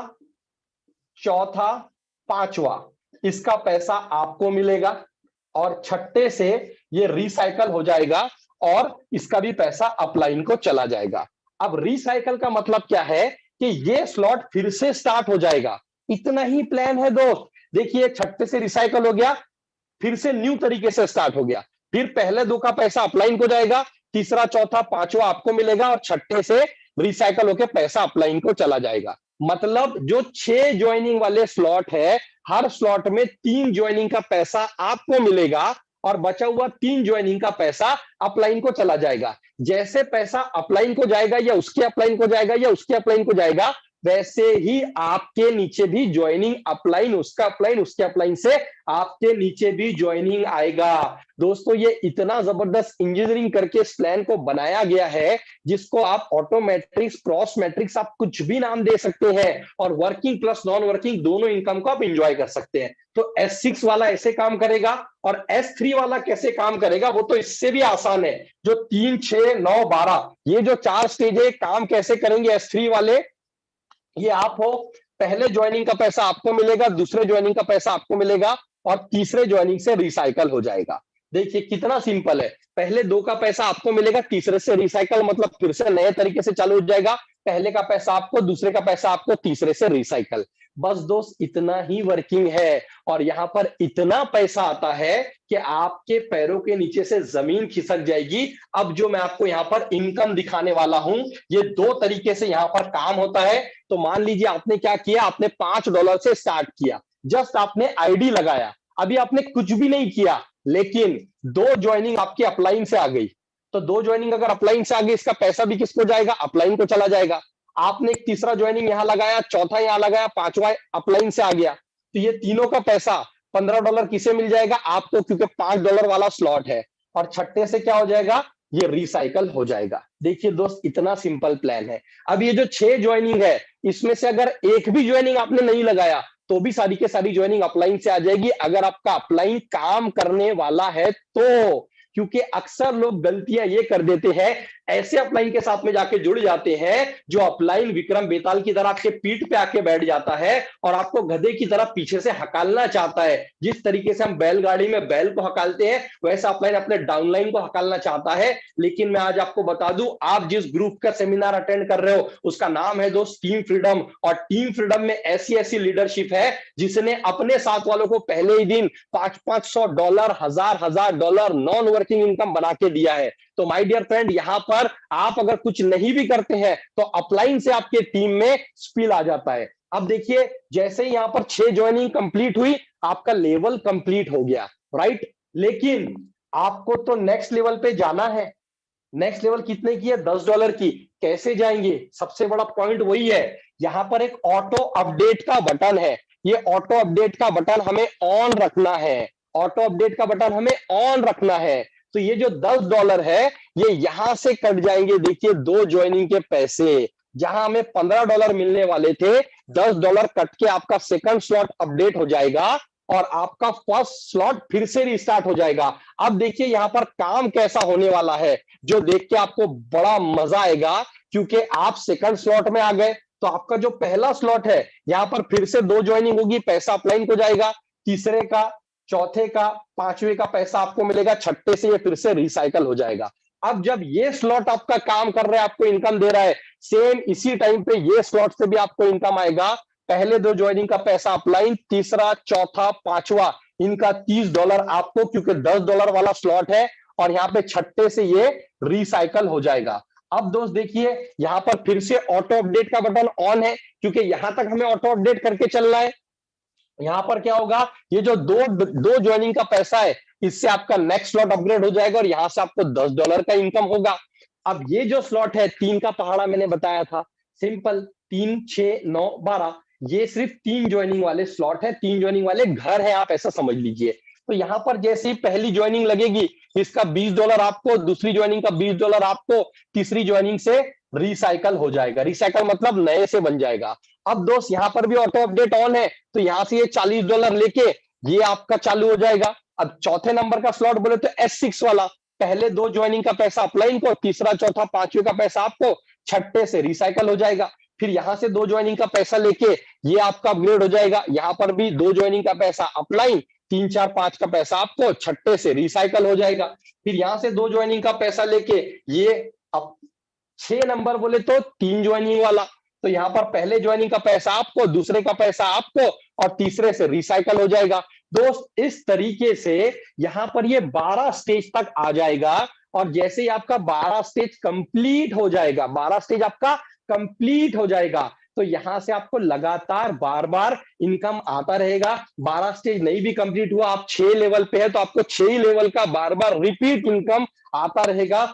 चौथा, पांचवा इसका पैसा आपको मिलेगा, और छठे से ये रिसाइकल हो जाएगा और इसका भी पैसा अपलाइन को चला जाएगा। अब रिसाइकल का मतलब क्या है कि ये स्लॉट फिर से स्टार्ट हो जाएगा। इतना ही प्लान है दोस्त। देखिए छठे से रिसाइकल हो गया, फिर से न्यू तरीके से स्टार्ट हो गया, फिर पहले दो का पैसा अपलाइन को जाएगा, तीसरा चौथा पांचवा आपको मिलेगा, और छठे से रिसाइकल होकर पैसा अपलाइन को चला जाएगा। मतलब जो 6 ज्वाइनिंग वाले स्लॉट है, हर स्लॉट में 3 ज्वाइनिंग का पैसा आपको मिलेगा और बचा हुआ 3 ज्वाइनिंग का पैसा अपलाइन को चला जाएगा। जैसे पैसा अपलाइन को जाएगा या उसके अपलाइन को जाएगा या उसके अपलाइन को जाएगा, वैसे ही आपके नीचे भी ज्वाइनिंग अपलाइन, उसका अपलाइन, उसके अपलाइन से आपके नीचे भी ज्वाइनिंग आएगा। दोस्तों ये इतना जबरदस्त इंजीनियरिंग करके इस प्लान को बनाया गया है, जिसको आप ऑटो मैट्रिक्स, क्रॉस मैट्रिक्स, आप कुछ भी नाम दे सकते हैं, और वर्किंग प्लस नॉन वर्किंग दोनों इनकम को आप इंजॉय कर सकते हैं। तो S6 वाला ऐसे काम करेगा, और S3 वाला कैसे काम करेगा वो तो इससे भी आसान है। जो 3, 6, 9, 12 ये जो 4 स्टेज है, काम कैसे करेंगे S3 वाले, ये आप हो, पहले ज्वाइनिंग का पैसा आपको मिलेगा, दूसरे ज्वाइनिंग का पैसा आपको मिलेगा, और तीसरे ज्वाइनिंग से रिसाइकल हो जाएगा। देखिए कितना सिंपल है, पहले दो का पैसा आपको मिलेगा, तीसरे से रिसाइकल, मतलब फिर से नए तरीके से चालू हो जाएगा, पहले का पैसा आपको, दूसरे का पैसा आपको, तीसरे से रिसाइकल। बस दोस्त इतना ही वर्किंग है, और यहां पर इतना पैसा आता है कि आपके पैरों के नीचे से जमीन खिसक जाएगी। अब जो मैं आपको यहाँ पर इनकम दिखाने वाला हूं, ये 2 तरीके से यहाँ पर काम होता है। तो मान लीजिए आपने क्या किया, आपने $5 से स्टार्ट किया, जस्ट आपने आईडी लगाया, अभी आपने कुछ भी नहीं किया, लेकिन 2 ज्वाइनिंग आपकी अपलाइन से आ गई। तो 2 ज्वाइनिंग अगर अपलाइन से आ गई, इसका पैसा भी किसको जाएगा, अपलाइन को चला जाएगा। आपने एक तीसरा ज्वाइनिंग यहां लगाया, चौथा यहां लगाया, पांचवा अपलाइन से आ गया, तो ये तीनों का पैसा $15 किसे मिल जाएगा, आपको, क्योंकि $5 वाला स्लॉट है। और छठे से क्या हो जाएगा, ये रिसाइकल हो जाएगा। देखिए दोस्त इतना सिंपल प्लान है। अब ये जो 6 ज्वाइनिंग है, इसमें से अगर एक भी ज्वाइनिंग आपने नहीं लगाया, तो भी सारी के सारी ज्वाइनिंग अपलाइन से आ जाएगी, अगर आपका अपलाइन काम करने वाला है तो। क्योंकि अक्सर लोग गलतियां ये कर देते हैं, ऐसे अपलाइन के साथ में जाके जुड़ जाते हैं जो अपलाइन विक्रम बेताल की तरह आपके पीठ पे आके बैठ जाता है और आपको गधे की तरह पीछे से हकालना चाहता है। जिस तरीके से हम बैलगाड़ी में बैल को हकालते हैं, वैसा अपलाइन अपने डाउनलाइन को हकालना चाहता है। लेकिन मैं आज आपको बता दूं, आप जिस ग्रुप का सेमिनार अटेंड कर रहे हो, उसका नाम है दोस्त टीम फ्रीडम, और टीम फ्रीडम में ऐसी ऐसी लीडरशिप है जिसने अपने साथ वालों को पहले ही दिन $500, $1000 नॉन वर्किंग इनकम बना के दिया है। तो माय डियर फ्रेंड, यहां पर आप अगर कुछ नहीं भी करते हैं तो अपलाइन से आपके टीम में स्पिल आ जाता है। अब देखिए, जैसे ही यहां पर 6 ज्वाइनिंग कंप्लीट हुई, आपका लेवल कंप्लीट हो गया, राइट। लेकिन आपको तो नेक्स्ट लेवल पे जाना है। नेक्स्ट लेवल कितने की है, $10 की। कैसे जाएंगे, सबसे बड़ा पॉइंट वही है, यहां पर एक ऑटो अपडेट का बटन है। ये ऑटो अपडेट का बटन हमें ऑन रखना है, ऑटो अपडेट का बटन हमें ऑन रखना है। तो ये जो $10 है, ये यहां से कट जाएंगे। देखिए 2 ज्वाइनिंग के पैसे, जहां हमें $15 मिलने वाले थे, $10 कट के आपका सेकंड स्लॉट अपडेट हो जाएगा और आपका फर्स्ट स्लॉट फिर से रिस्टार्ट हो जाएगा। अब देखिए यहां पर काम कैसा होने वाला है, जो देख के आपको बड़ा मजा आएगा, क्योंकि आप सेकंड स्लॉट में आ गए। तो आपका जो पहला स्लॉट है, यहां पर फिर से 2 ज्वाइनिंग होगी, पैसा अपलाइन हो जाएगा, तीसरे का, चौथे का, पांचवे का पैसा आपको मिलेगा, छठे से ये फिर से रिसाइकल हो जाएगा। अब जब ये स्लॉट आपका काम कर रहा है, आपको इनकम दे रहा है, सेम इसी टाइम पे ये स्लॉट से भी आपको इनकम आएगा। पहले 2 ज्वाइनिंग का पैसा अपलाइन, तीसरा, चौथा, पांचवा, इनका $30 आपको, क्योंकि $10 वाला स्लॉट है, और यहाँ पे छठे से ये रिसाइकल हो जाएगा। अब दोस्त देखिए, यहां पर फिर से ऑटो अपडेट का बटन ऑन है, क्योंकि यहां तक हमें ऑटो अपडेट करके चलना है। यहां पर क्या होगा, ये जो दो ज्वाइनिंग का पैसा है, इससे आपका नेक्स्ट स्लॉट अपग्रेड हो जाएगा और यहां से आपको $10 का इनकम होगा। अब ये जो स्लॉट है, 3 का पहाड़ा मैंने बताया था, सिंपल 3, 6, 9, 12, ये सिर्फ 3 ज्वाइनिंग वाले स्लॉट है, 3 ज्वाइनिंग वाले घर है, आप ऐसा समझ लीजिए। तो यहाँ पर जैसे ही पहली ज्वाइनिंग लगेगी, इसका $20 आपको, दूसरी ज्वाइनिंग का $20 आपको, तीसरी ज्वाइनिंग से रिसाइकल हो जाएगा। रिसाइकल मतलब नए से बन जाएगा। अब दोस्त यहाँ पर भी ऑटो अपडेट ऑन है, तो यहाँ से ये $40 लेके ये आपका चालू हो जाएगा। अब चौथे नंबर का स्लॉट बोले तो S6 वाला, पहले 2 ज्वाइनिंग का पैसा अपलाइन को, तीसरा चौथा पांचवे का पैसा आपको, छठे से रिसाइकल हो जाएगा। फिर यहां से 2 ज्वाइनिंग का पैसा लेके ये आपका अपग्रेड हो जाएगा। यहां पर भी 2 ज्वाइनिंग का पैसा अपलाइन, 3 4 5 का पैसा आपको छठे से रिसाइकल हो जाएगा। फिर यहां से 2 ज्वाइनिंग का पैसा लेके ये अब 6 नंबर बोले तो 3 ज्वाइनिंग वाला, तो यहां पर पहले ज्वाइनिंग का पैसा आपको, दूसरे का पैसा आपको और तीसरे से रिसाइकल हो जाएगा। दोस्त इस तरीके से यहां पर ये 12 स्टेज तक आ जाएगा। और जैसे ही आपका 12 स्टेज कंप्लीट हो जाएगा, 12 स्टेज आपका कंप्लीट हो जाएगा, तो यहां से आपको लगातार बार बार इनकम आता रहेगा। 12 स्टेज नहीं भी कंप्लीट हुआ, आप 6 लेवल पे है तो आपको 6 ही लेवल का बार बार रिपीट इनकम आता रहेगा।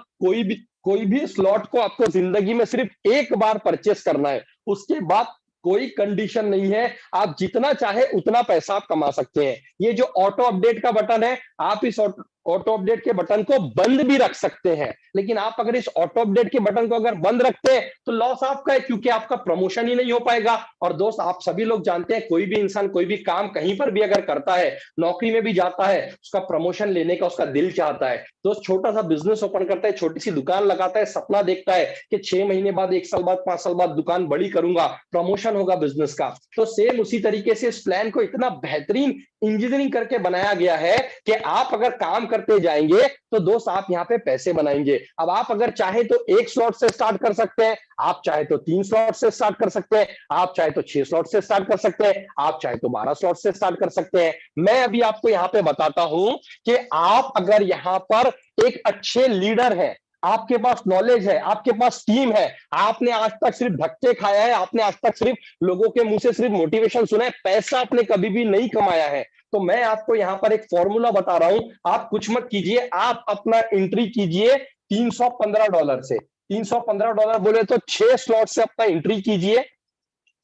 कोई भी स्लॉट को आपको जिंदगी में सिर्फ एक बार परचेस करना है, उसके बाद कोई कंडीशन नहीं है, आप जितना चाहे उतना पैसा आप कमा सकते हैं। ये जो ऑटो अपडेट का बटन है, आप इस ऑटो अपडेट के बटन को बंद भी रख सकते हैं, लेकिन आप अगर इस ऑटो अपडेट के बटन को अगर बंद रखते हैं तो लॉस आपका है, क्योंकि आपका प्रमोशन ही नहीं हो पाएगा। और दोस्त आप सभी लोग जानते हैं, कोई भी इंसान कोई भी काम कहीं पर भी अगर करता है, नौकरी में भी जाता है, उसका प्रमोशन लेने का उसका दिल चाहता है। दोस्त छोटा सा बिजनेस ओपन करता है, छोटी सी दुकान लगाता है, सपना देखता है कि 6 महीने बाद, 1 साल बाद, 5 साल बाद दुकान बड़ी करूंगा, प्रमोशन होगा बिजनेस का। तो सेम उसी तरीके से इस प्लान को इतना बेहतरीन इंजीनियरिंग करके बनाया गया है कि आप अगर काम करते जाएंगे तो दोस्त आप यहाँ पे पैसे बनाएंगे। अब आप अगर चाहे तो 1 स्लॉट से स्टार्ट कर सकते हैं, आप चाहे तो 3 स्लॉट से स्टार्ट कर सकते हैं, आप चाहे तो 6 स्लॉट से स्टार्ट कर सकते हैं, आप चाहे तो 12 स्लॉट से स्टार्ट कर सकते हैं। मैं अभी आपको यहाँ पे बताता हूं कि आप अगर यहाँ पर एक अच्छे लीडर हैं, आपके पास नॉलेज है, आपके पास टीम है, आपने आज तक सिर्फ धक्के खाया है, आपने आज तक सिर्फ लोगों के मुंह से सिर्फ मोटिवेशन सुना है, पैसा आपने कभी भी नहीं कमाया है, तो मैं आपको यहां पर एक फॉर्मूला बता रहा हूं। आप कुछ मत कीजिए, आप अपना एंट्री कीजिए $315 से। $315 बोले तो 6 स्लॉट से अपना एंट्री कीजिए।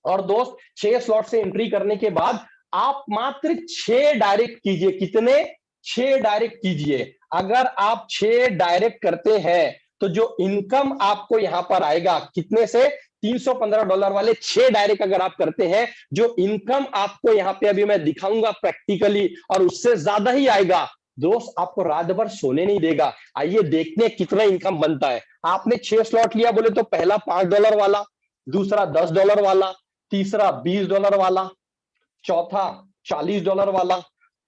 और दोस्त 6 स्लॉट से एंट्री करने के बाद आप मात्र 6 डायरेक्ट कीजिए। कितने? 6 डायरेक्ट कीजिए। अगर आप 6 डायरेक्ट करते हैं तो जो इनकम आपको यहां पर आएगा, कितने से? $315 वाले 6 डायरेक्ट अगर आप करते हैं, जो इनकम आपको यहां पे अभी मैं दिखाऊंगा प्रैक्टिकली, और उससे ज्यादा ही आएगा। दोस्त आपको रात भर सोने नहीं देगा। आइए देखते हैं कितना इनकम बनता है। आपने 6 स्लॉट लिया बोले तो पहला $5 वाला, दूसरा $10 वाला, तीसरा $20 वाला, चौथा $40 वाला,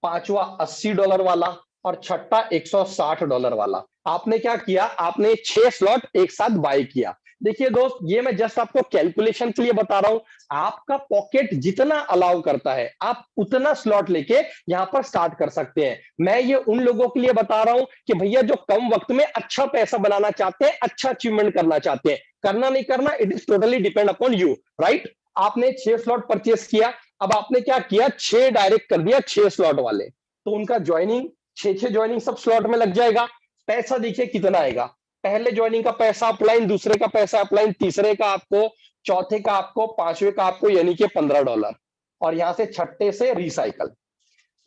पांचवा $80 वाला और छठा $160 वाला। आपने क्या किया? आपने 6 स्लॉट एक साथ बाय किया। देखिए दोस्त, ये मैं जस्ट आपको कैलकुलेशन के लिए बता रहा हूं। आपका पॉकेट जितना अलाउ करता है, आप उतना स्लॉट लेके यहां पर स्टार्ट कर सकते हैं। मैं ये उन लोगों के लिए बता रहा हूं कि भैया जो कम वक्त में अच्छा पैसा बनाना चाहते हैं, अच्छा अचीवमेंट करना चाहते हैं। करना नहीं करना, it is totally depend upon you, right? आपने 6 स्लॉट परचेस किया, अब आपने क्या किया? 6 डायरेक्ट कर दिया 6 स्लॉट वाले, तो उनका ज्वाइनिंग 6 ज्वाइनिंग सब स्लॉट में लग जाएगा। पैसा देखिए कितना आएगा। पहले ज्वाइनिंग का पैसा अपलाइन, दूसरे का पैसा अपलाइन, तीसरे का आपको, चौथे का आपको, पांचवे का आपको, यानी कि $15। और यहां से छठे से रिसाइकल।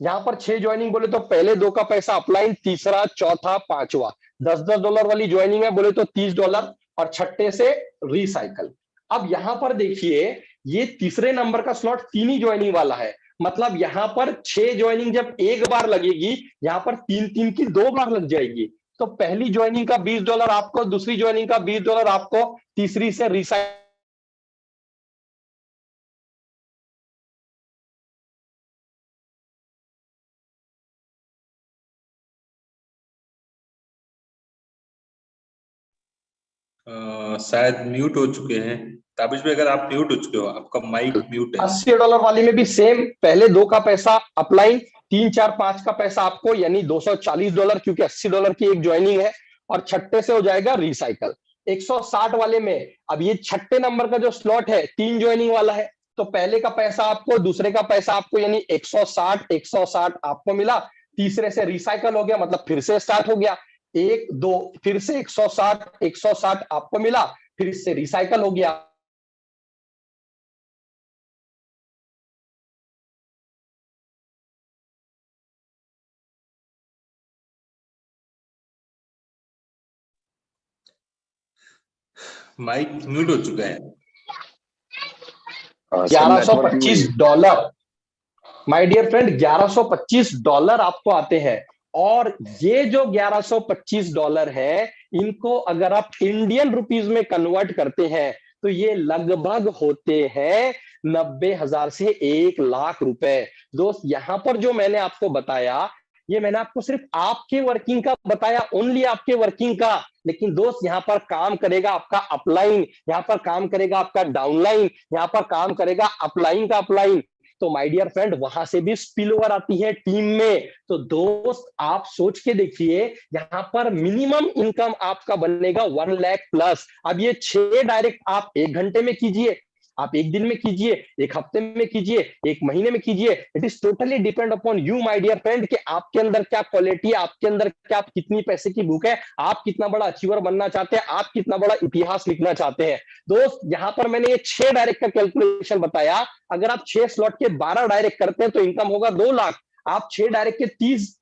यहां पर 6 ज्वाइनिंग बोले तो पहले 2 का पैसा अपलाइन, तीसरा, चौथा, पांचवा। $10 वाली ज्वाइनिंग है बोले तो $30 और छठे से रिसाइकल। अब यहां पर देखिए, ये तीसरे नंबर का स्लॉट 3 ही ज्वाइनिंग वाला है। मतलब यहां पर 6 ज्वाइनिंग जब एक बार लगेगी, यहां पर 3 की 2 बार लग जाएगी। तो पहली ज्वाइनिंग का $20 आपको, दूसरी ज्वाइनिंग का $20 आपको, तीसरी से रिसाइकल शायद म्यूट हो चुके हैं। ताबिश भाई, अगर आप म्यूट हो चुके हो, आपका माइक म्यूट है। $80 वाली में भी सेम, पहले 2 का पैसा अप्लाई, 3 4 5 का पैसा आपको, यानी $240, क्योंकि $80 की एक ज्वाइनिंग है। और छठे से हो जाएगा रिसाइकल। 160 वाले में, अब ये छठे नंबर का जो स्लॉट है 3 ज्वाइनिंग वाला है, तो पहले का पैसा आपको, दूसरे का पैसा आपको, यानी 160 आपको मिला। तीसरे से रिसाइकल हो गया, मतलब फिर से स्टार्ट हो गया। 1 2 फिर से 160 आपको मिला, फिर इससे रिसाइकल हो गया। माइक म्यूट हो चुका है। $1125, माय डियर फ्रेंड, $1125 आपको आते हैं। और ये जो $1125 है, इनको अगर आप इंडियन रुपीज में कन्वर्ट करते हैं तो ये लगभग होते हैं 90,000 से 1 लाख रुपए। दोस्त, यहां पर जो मैंने आपको बताया, ये मैंने आपको सिर्फ आपके वर्किंग का बताया, ओनली आपके वर्किंग का। लेकिन दोस्त, यहाँ पर काम करेगा आपका अपलाइन, यहाँ पर काम करेगा आपका डाउनलाइन, यहाँ पर काम करेगा अपलाइन का अपलाइन। तो माय डियर फ्रेंड, वहां से भी स्पिल ओवर आती है टीम में। तो दोस्त, आप सोच के देखिए, यहां पर मिनिमम इनकम आपका बनेगा 1 लाख प्लस। अब ये 6 डायरेक्ट आप 1 घंटे में कीजिए, आप 1 दिन में कीजिए, 1 हफ्ते में कीजिए, 1 महीने में कीजिए, it is totally depend upon you my dear friend, कि आपके अंदर क्या क्वालिटी है, आपके अंदर क्या, कितनी पैसे की भूख है, आप कितना बड़ा अचीवर बनना चाहते हैं, आप कितना बड़ा इतिहास लिखना चाहते हैं। दोस्त, यहां पर मैंने ये 6 डायरेक्ट का कैलकुलेशन बताया। अगर आप 6 स्लॉट के 12 डायरेक्ट करते हैं तो इनकम होगा 2 लाख। आप 6 डायरेक्ट के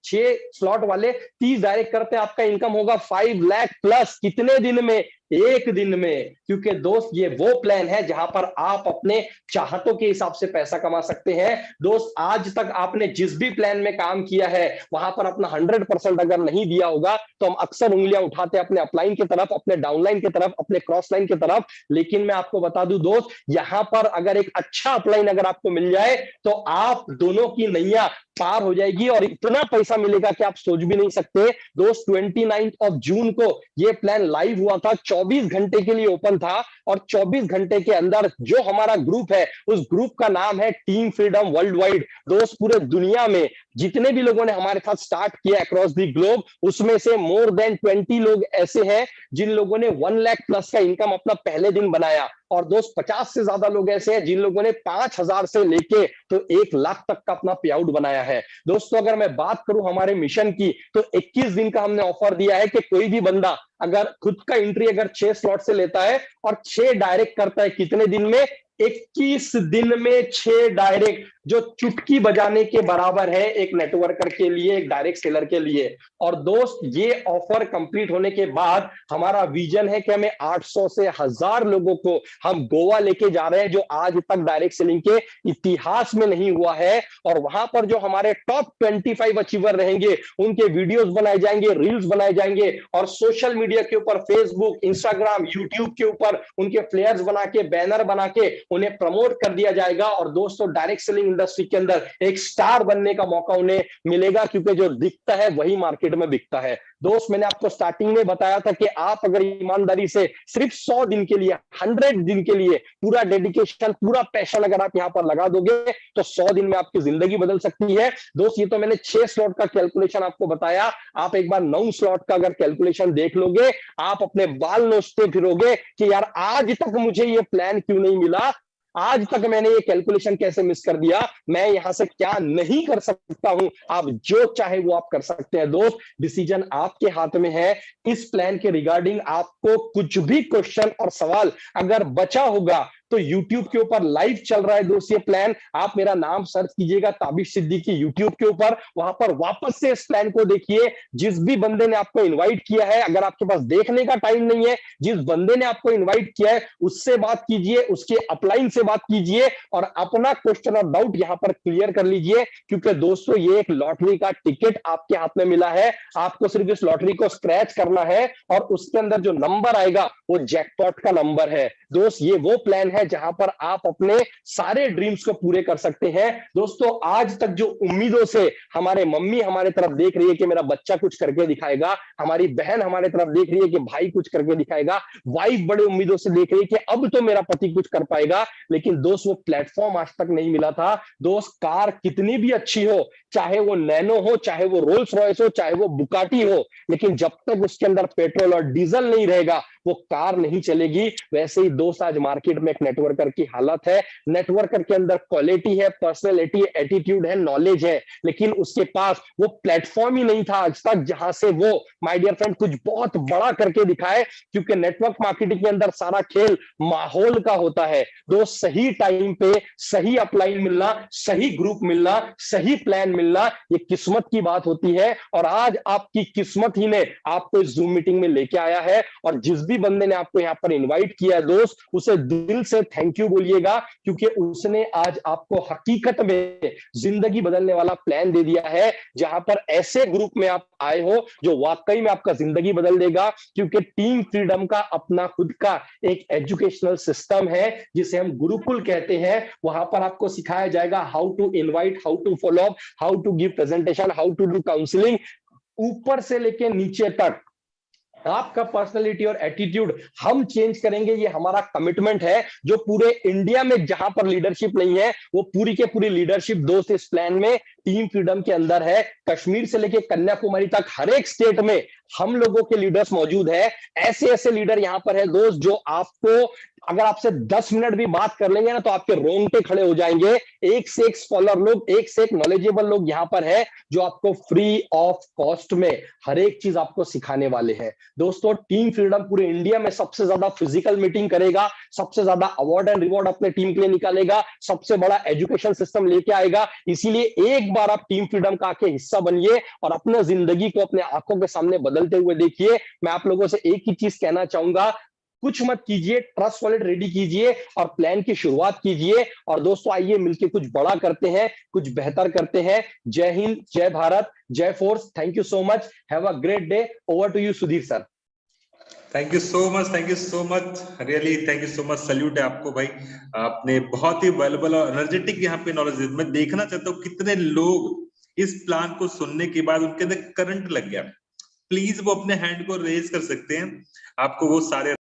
6 स्लॉट वाले 30 डायरेक्ट करते हैं, आपका इनकम होगा 5 लाख प्लस। कितने दिन में? 1 दिन में। क्योंकि दोस्त, ये वो प्लान है जहां पर आप अपने चाहतों के हिसाब से पैसा कमा सकते हैं। दोस्त, आज तक आपने जिस भी प्लान में काम किया है, वहां पर अपना 100% अगर नहीं दिया होगा तो हम अक्सर उंगलियां उठाते हैं अपने अपलाइन की तरफ, अपने डाउनलाइन की तरफ, अपने क्रॉस लाइन की तरफ। लेकिन मैं आपको बता दूं दोस्त, यहां पर अगर एक अच्छा अपलाइन अगर आपको मिल जाए तो आप दोनों की नैया पार हो जाएगी और इतना पैसा मिलेगा कि आप सोच भी नहीं सकते। दोस्त, 29 जून को ये प्लान लाइव हुआ था, 24 घंटे के लिए ओपन था। और 24 घंटे के अंदर जो हमारा ग्रुप है, उस ग्रुप का नाम है टीम फ्रीडम वर्ल्ड वाइड। दोस्त, पूरे दुनिया में जितने भी लोगों ने हमारे साथ स्टार्ट किया अक्रॉस द ग्लोब, उसमें से मोर देन 20 लोग ऐसे हैं जिन लोगों ने 1 लाख प्लस का इनकम अपना पहले दिन बनाया। और दोस्त, 50 से ज्यादा लोग ऐसे हैं जिन लोगों ने 5,000 से लेके तो 1 लाख तक का अपना पे आउट बनाया है। दोस्तों, अगर मैं बात करूं हमारे मिशन की, तो 21 दिन का हमने ऑफर दिया है कि कोई भी बंदा अगर खुद का एंट्री अगर 6 स्लॉट से लेता है और 6 डायरेक्ट करता है, कितने दिन में? 21 दिन में 6 डायरेक्ट, जो चुटकी बजाने के बराबर है एक नेटवर्कर के लिए, एक डायरेक्ट सेलर के लिए। और दोस्त, ये ऑफर कंप्लीट होने के बाद हमारा विजन है कि हमें 800 से 1,000 लोगों को हम गोवा लेके जा रहे हैं, जो आज तक डायरेक्ट सेलिंग के इतिहास में नहीं हुआ है। और वहां पर जो हमारे टॉप 25 अचीवर रहेंगे, उनके वीडियोस बनाए जाएंगे, रील्स बनाए जाएंगे, और सोशल मीडिया के ऊपर, फेसबुक, इंस्टाग्राम, यूट्यूब के ऊपर उनके फ्लेयर्स बना के, बैनर बना के उन्हें प्रमोट कर दिया जाएगा। और दोस्तों, डायरेक्ट सेलिंग इंडस्ट्री के अंदर एक स्टार बनने का मौका उन्हें मिलेगा, क्योंकि जो दिखता है वही मार्केट में बिकता है। दोस्त, मैंने आपको स्टार्टिंग में बताया था कि आप अगर ईमानदारी से सिर्फ 100 दिन के लिए, 100 दिन के लिए पूरा डेडिकेशन, पूरा पैशन अगर आप यहां पर लगा दोगे तो 100 दिन में आपकी जिंदगी बदल सकती है। दोस्त, ये तो मैंने 6 स्लॉट का कैलकुलेशन आपको बताया। आप एक बार 9 स्लॉट का अगर कैलकुलेशन देख लोगे, आप अपने बाल नोचते फिरोगे कि यार, आज तक मुझे ये प्लान क्यों नहीं मिला, आज तक मैंने ये कैलकुलेशन कैसे मिस कर दिया, मैं यहां से क्या नहीं कर सकता हूं। आप जो चाहे वो आप कर सकते हैं। दोस्त, डिसीजन आपके हाथ में है। इस प्लान के रिगार्डिंग आपको कुछ भी क्वेश्चन और सवाल अगर बचा होगा तो YouTube के ऊपर लाइव चल रहा है दोस्त ये प्लान। आप मेरा नाम सर्च कीजिएगा ताबिश सिद्दीकी YouTube के ऊपर, वहां पर वापस से इस प्लान को देखिए। जिस भी बंदे ने आपको इनवाइट किया है, अगर आपके पास देखने का टाइम नहीं है, जिस बंदे ने आपको इनवाइट किया है उससे बात कीजिए, उसके अपलाइन से बात कीजिए और अपना क्वेश्चन और डाउट यहां पर क्लियर कर लीजिए। क्योंकि दोस्तों, ये एक लॉटरी का टिकट आपके हाथ में मिला है। आपको सिर्फ इस लॉटरी को स्क्रैच करना है और उसके अंदर जो नंबर आएगा वो जैकपॉट का नंबर है। दोस्त, ये वो प्लान है जहां पर आप अपने सारे ड्रीम्स को पूरे कर सकते हैं। दोस्तों, आज तक जो उम्मीदों से हमारे मम्मी हमारे तरफ देख रही है कि मेरा बच्चा कुछ करके दिखाएगा, हमारी बहन हमारे तरफ देख रही है कि भाई कुछ करके दिखाएगा, वाइफ बड़े उम्मीदों से देख रही है कि अब तो मेरा पति कुछ कर पाएगा, लेकिन दोस्त वो प्लेटफॉर्म आज तक नहीं मिला था। दोस्त, कार कितनी भी अच्छी हो, चाहे वो नैनो हो, चाहे वो रोल्स रॉयस हो, चाहे वो बुकाटी हो, लेकिन जब तक उसके अंदर पेट्रोल और डीजल नहीं रहेगा वो कार नहीं चलेगी। वैसे ही दोस्त, आज मार्केट में एक नेटवर्कर की हालत है। नेटवर्कर के अंदर क्वालिटी है, पर्सनैलिटी, एटीट्यूड है, नॉलेज है, लेकिन उसके पास वो प्लेटफॉर्म ही नहीं था आज तक जहां से वो, माय डियर फ्रेंड, कुछ बहुत बड़ा करके दिखाए। क्योंकि नेटवर्क मार्केटिंग के अंदर सारा खेल माहौल का होता है। दोस्त, सही टाइम पे सही अपलाइन मिलना, सही ग्रुप मिलना, सही प्लान मिलना, ये किस्मत की बात होती है। और आज आपकी किस्मत ही ने आपको इस जूम मीटिंग में लेके आया है। और जिस भी बंदे ने आपको यहाँ पर इनवाइट किया दोस्त, उसे दिल से थैंक यू बोलिएगा, क्योंकि उसने आज आपको हकीकत में जिंदगी बदलने वाला प्लान दे दिया है, जहां पर ऐसे ग्रुप में आप आए हो जो वाकई में आपका जिंदगी बदल देगा। क्योंकि टीम फ्रीडम का अपना खुद का एक एजुकेशनल सिस्टम है जिसे हम गुरुकुल कहते हैं। वहां पर आपको सिखाया जाएगा how to invite, how to follow up, how to give presentation, how to do counselling, ऊपर से लेके नीचे तक आपका पर्सनालिटी और एटीट्यूड हम चेंज करेंगे। ये हमारा कमिटमेंट है, जो पूरे इंडिया में जहां पर लीडरशिप नहीं है वो पूरी के पूरी लीडरशिप दोस्त इस प्लान में टीम फ्रीडम के अंदर है। कश्मीर से लेके कन्याकुमारी तक हर एक स्टेट में हम लोगों के लीडर्स मौजूद है। ऐसे ऐसे लीडर यहां पर है दोस्त जो आपको, अगर आपसे 10 मिनट भी बात कर लेंगे ना तो आपके रोंगटे खड़े हो जाएंगे। एक से एक स्कॉलर लोग, एक से एक नॉलेजेबल लोग यहां पर है जो आपको फ्री ऑफ कॉस्ट में हर एक चीज आपको सिखाने वाले हैं। दोस्तों, टीम फ्रीडम पूरे इंडिया में सबसे ज्यादा फिजिकल मीटिंग करेगा, सबसे ज्यादा अवार्ड एंड रिवॉर्ड अपने टीम के लिए निकालेगा, सबसे बड़ा एजुकेशन सिस्टम लेके आएगा। इसीलिए एक बार आप टीम फ्रीडम का आके हिस्सा बनिए और अपने जिंदगी को अपने आंखों के सामने बदलते हुए देखिए। मैं आप लोगों से एक ही चीज कहना चाहूंगा, कुछ मत कीजिए, ट्रस्ट वॉलेट रेडी कीजिए और प्लान की शुरुआत कीजिए। और दोस्तों, आइए मिलकर कुछ बड़ा करते हैं, कुछ बेहतर करते हैं। जय हिंद, जय भारत, जय force. Thank you so much, have a great day. Over to you Sudhir sir. Thank you so much, thank you so much, really thank you so much. Salute है आपको भाई, आपने बहुत ही वेल्युएबल और एनर्जेटिक यहाँ पे नॉलेज दी। मैं देखना चाहता हूँ कितने लोग इस प्लान को सुनने के बाद उनके अंदर करंट लग गया। प्लीज वो अपने हैंड को रेज कर सकते हैं, आपको वो सारे